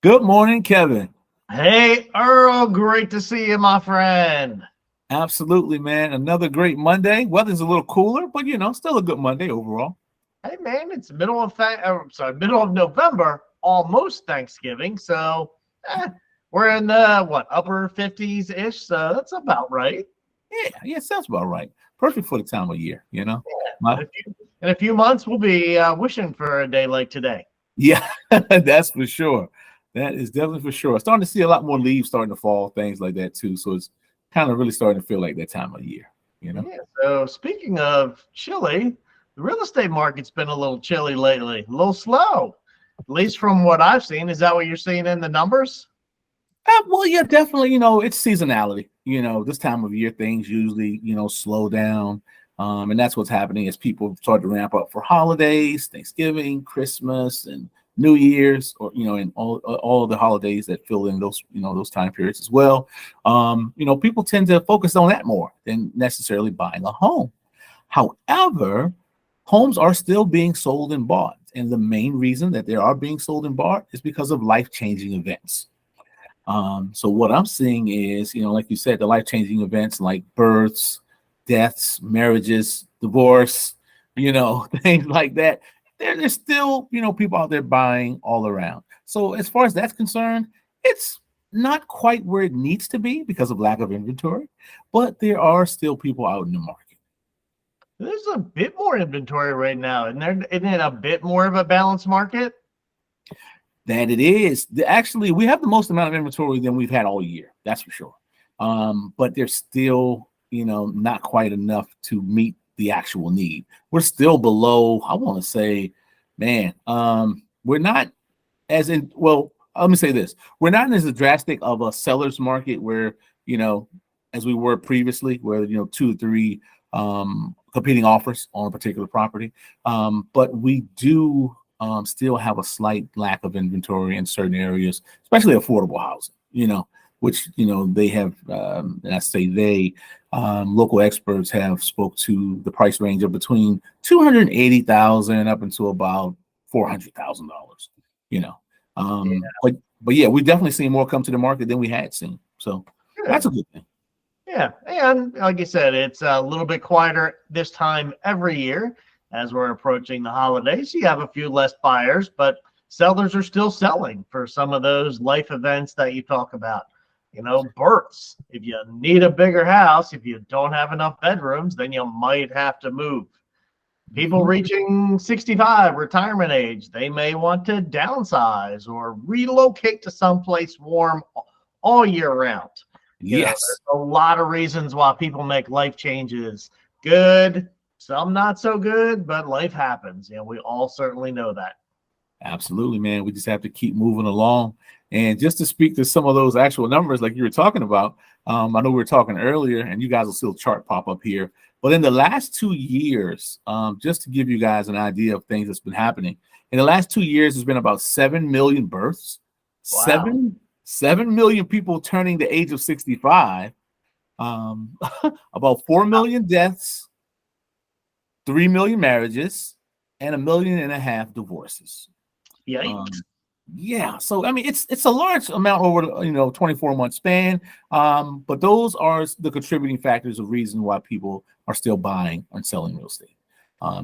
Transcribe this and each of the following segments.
Good morning, Kevin. Hey, Earl, great to see you, my friend. Absolutely, man. Another great Monday. Weather's a little cooler, but still a good Monday overall. Hey, man, it's middle of November, almost Thanksgiving. So we're in the upper 50s ish. So that's about right. Yeah, sounds about right. Perfect for the time of year. My, In a few months, we'll be wishing for a day like today. yeah, that's for sure. That is definitely for sure. Starting to see a lot more leaves starting to fall, things like that too. So it's kind of really starting to feel like that time of year. Yeah. So speaking of chilly, the real estate market's been a little chilly lately, a little slow, at least from what I've seen. Is that what you're seeing in the numbers? Well, yeah, definitely. It's seasonality. This time of year, things usually, slow down. And that's what's happening as people start to ramp up for holidays, Thanksgiving, Christmas, and New Year's, or, and all of the holidays that fill in those, those time periods as well. People tend to focus on that more than necessarily buying a home. However, homes are still being sold and bought. And the main reason that they are being sold and bought is because of life-changing events. So what I'm seeing is, like you said, the life-changing events like births, deaths, marriages, divorce, things like that. There's still, people out there buying all around. So as far as that's concerned, it's not quite where it needs to be because of lack of inventory, but there are still people out in the market. There's a bit more inventory right now, isn't it a bit more of a balanced market? That it is. Actually, we have the most amount of inventory than we've had all year. That's for sure. But there's still, not quite enough to meet the actual need. We're still below, I want to say, man, we're not as in, well, let me say this. We're not in as drastic of a seller's market where, as we were previously, where, 2 or 3 competing offers on a particular property. But we do still have a slight lack of inventory in certain areas, especially affordable housing, which, they have, and I say they, local experts have spoke to the price range of between $280,000 up until about $400,000, Yeah. But yeah, we've definitely seen more come to the market than we had seen. So that's a good thing. Yeah. And like you said, it's a little bit quieter this time every year as we're approaching the holidays. You have a few less buyers, but sellers are still selling for some of those life events that you talk about. Births. If you need a bigger house, if you don't have enough bedrooms, then you might have to move. People reaching 65, retirement age, they may want to downsize or relocate to someplace warm all year round. Yes. There's a lot of reasons why people make life changes. Good, some not so good, but life happens. We all certainly know that. Absolutely, man. We just have to keep moving along. And just to speak to some of those actual numbers, like you were talking about, I know we were talking earlier, and you guys will see a chart pop up here. But in the last 2 years, just to give you guys an idea of things that's been happening, in the last 2 years, there's been about 7 million births, Wow. 7 million people turning the age of 65, about 4 million deaths, 3 million marriages, and 1.5 million divorces. Yikes. Yeah, so I mean it's a large amount over 24-month span, but those are the contributing factors of reason why people are still buying and selling real estate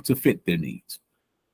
to fit their needs.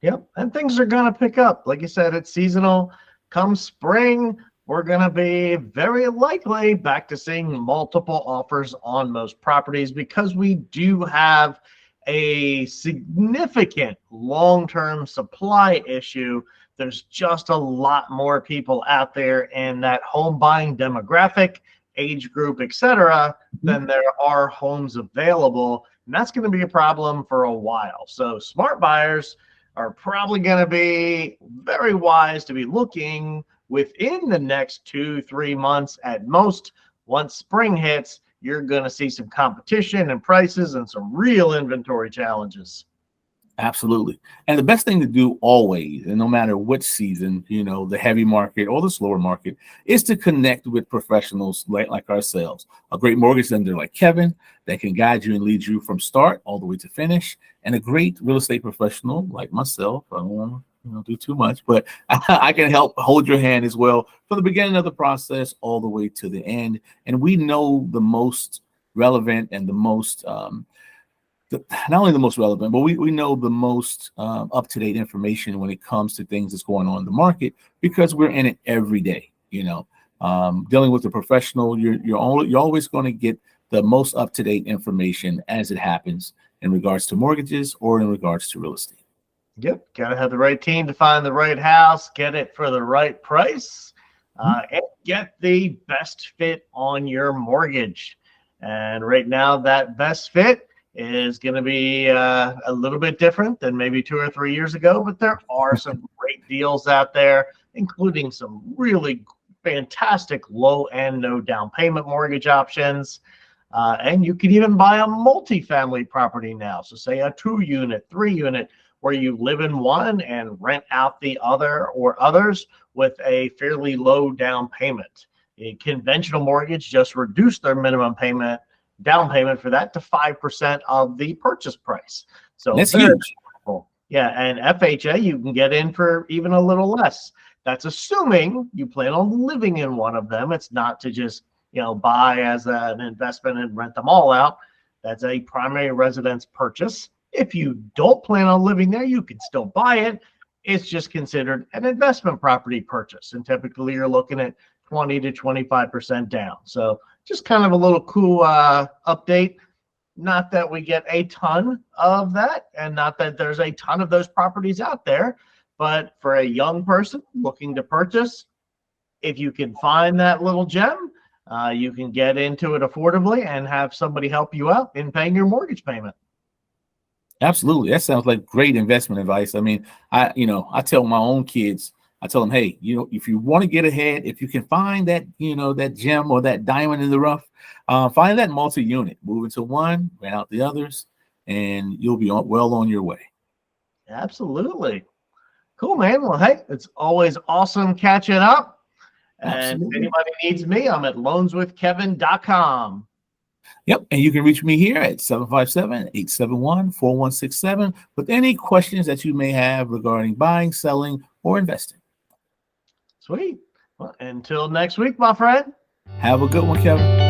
Yep. And things are going to pick up. Like you said, it's seasonal. Come spring, we're going to be very likely back to seeing multiple offers on most properties because we do have a significant long-term supply issue. There's just a lot more people out there in that home buying demographic, age group, etc., than there are homes available. And that's going to be a problem for a while. So smart buyers are probably going to be very wise to be looking within the next 2-3 months at most. Once spring hits, you're going to see some competition and prices and some real inventory challenges. Absolutely. And the best thing to do always, and no matter which season, the heavy market or the slower market, is to connect with professionals like ourselves. A great mortgage lender like Kevin that can guide you and lead you from start all the way to finish. And a great real estate professional like myself, do too much, but I can help hold your hand as well from the beginning of the process all the way to the end. And we know the most relevant and the most not only the most relevant, but we know the most up-to-date information when it comes to things that's going on in the market, because we're in it every day. Dealing with a professional, you're always going to get the most up-to-date information as it happens in regards to mortgages or in regards to real estate. Yep, got to have the right team to find the right house, get it for the right price, and get the best fit on your mortgage. And right now, that best fit is going to be a little bit different than maybe 2 or 3 years ago, but there are some great deals out there, including some really fantastic low and no down payment mortgage options. And you can even buy a multifamily property now. So say a 2-unit, 3-unit, where you live in one and rent out the other or others with a fairly low down payment. A conventional mortgage just reduced their minimum down payment for that to 5% of the purchase price. So that's huge. Yeah, and FHA you can get in for even a little less. That's assuming you plan on living in one of them. It's not to just buy as an investment and rent them all out. That's a primary residence purchase. If you don't plan on living there, you can still buy it. It's just considered an investment property purchase. And typically you're looking at 20 to 25% down. So just kind of a little cool update. Not that we get a ton of that, and not that there's a ton of those properties out there, but for a young person looking to purchase, if you can find that little gem, you can get into it affordably and have somebody help you out in paying your mortgage payment. Absolutely. That sounds like great investment advice. I mean, I tell my own kids, I tell them, hey, if you want to get ahead, if you can find that, that gem or that diamond in the rough, find that multi-unit, move into one, rent out the others, and you'll be well on your way. Absolutely. Cool, man. Well, hey, it's always awesome catching up. And if anybody needs me, I'm at loanswithkevin.com. Yep. And you can reach me here at 757-871-4167 with any questions that you may have regarding buying, selling, or investing. Sweet. Well, until next week, my friend. Have a good one, Kevin.